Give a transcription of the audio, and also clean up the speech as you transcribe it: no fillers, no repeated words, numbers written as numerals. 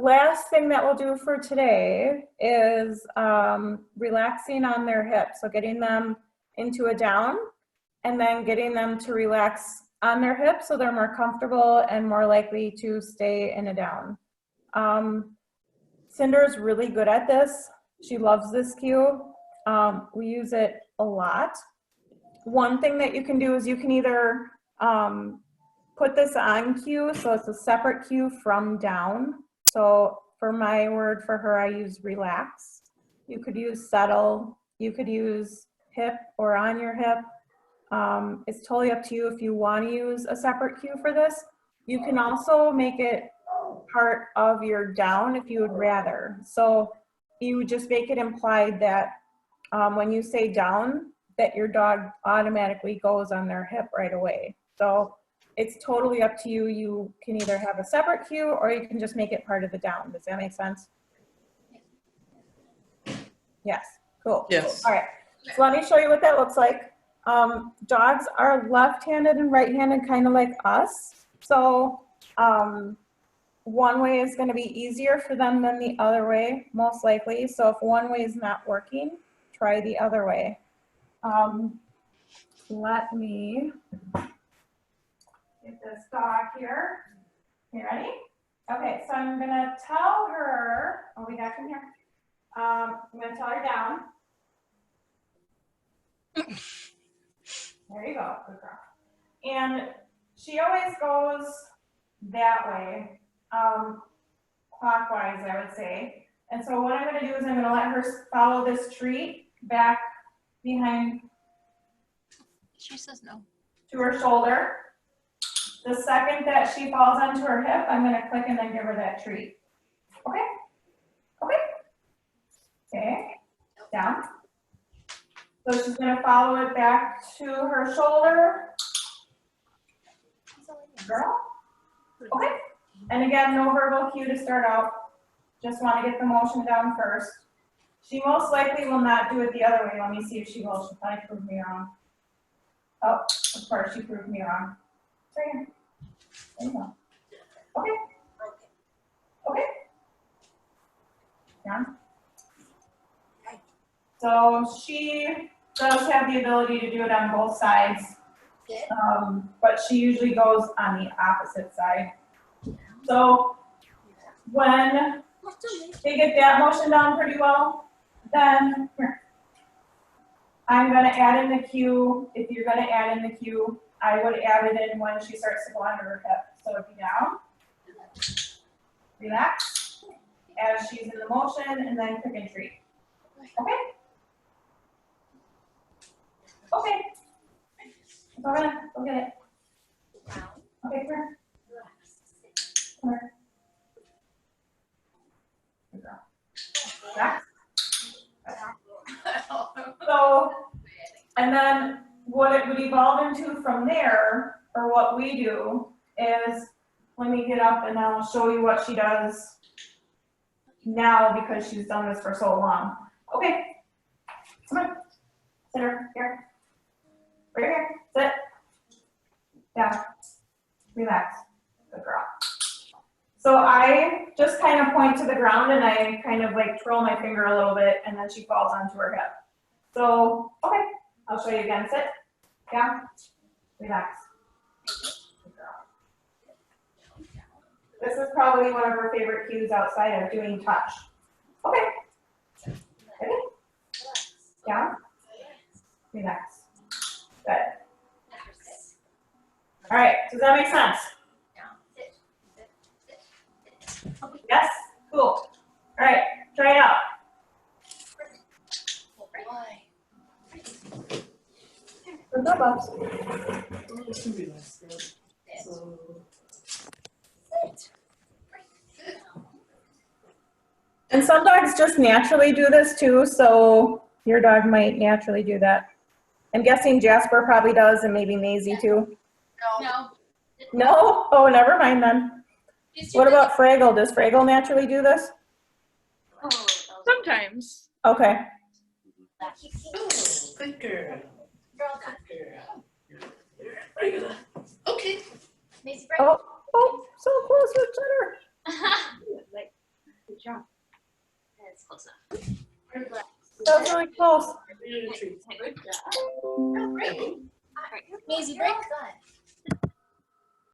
last thing that we'll do for today is relaxing on their hips. So getting them into a down and then getting them to relax on their hips so they're more comfortable and more likely to stay in a down. Cinder's really good at this. She loves this cue. We use it a lot. One thing that you can do is you can either put this on cue, so it's a separate cue from down. So for my word for her, I use relax. You could use settle. You could use hip or on your hip. It's totally up to you if you want to use a separate cue for this. You can also make it part of your down if you would rather. So you would just make it implied that when you say down, that your dog automatically goes on their hip right away. So it's totally up to you. You can either have a separate cue or you can just make it part of the down. Does that make sense? Yes, cool. Yes. All right, so let me show you what that looks like. Dogs are left-handed and right-handed, kind of like us. So one way is going to be easier for them than the other way, most likely. So if one way is not working, try the other way. Let me get this dog here. You ready? Okay, so I'm going to tell her, oh, we got him here. I'm going to tell her down. There you go, good girl. And she always goes that way, clockwise, I would say. And so what I'm going to do is I'm going to let her follow this treat back behind. She says no. To her shoulder. The second that she falls onto her hip, I'm going to click and then give her that treat. Okay? Okay? Okay. Down. So she's going to follow it back to her shoulder. Girl. Okay. And again, no verbal cue to start out. Just want to get the motion down first. She most likely will not do it the other way. Let me see if she will. She'll probably prove me wrong. Oh, of course, she proved me wrong. Right here. There you go. Okay. Okay. Down. So she does have the ability to do it on both sides, but she usually goes on the opposite side. So when they get that motion down pretty well, then here. I'm going to add in the cue. If you're going to add in the cue, I would add it in when she starts to go under her hip. So if you down, relax, as she's in the motion, and then click and treat. Okay? Okay. Go ahead. Go get it. Okay, come here. Come here. Good girl. Relax. So, and then what it would evolve into from there, or what we do, is let me get up and I'll show you what she does now because she's done this for so long. Okay, come on, sit her here, right here, sit, down, relax, good girl. So I just kind of point to the ground and I kind of like twirl my finger a little bit and then she falls onto her hip. So, okay, I'll show you again. Sit, down, relax. Good girl. This is probably one of her favorite cues outside of doing touch. Okay. Ready? Down, relax. Good. All right, does that make sense? Yes? Cool. All right, try it out. Good job, Bubs. And some dogs just naturally do this too, so your dog might naturally do that. I'm guessing Jasper probably does, and maybe Maisie too. No. No? Oh, never mind then. What about Fraggle? Does Fraggle naturally do this? Sometimes. Okay. Oh, good girl. Good girl. Okay. Oh, so close to each other. job. It's close enough. That was really close. Banana trees. Good job. Oh, great. Alright. Maisie, break.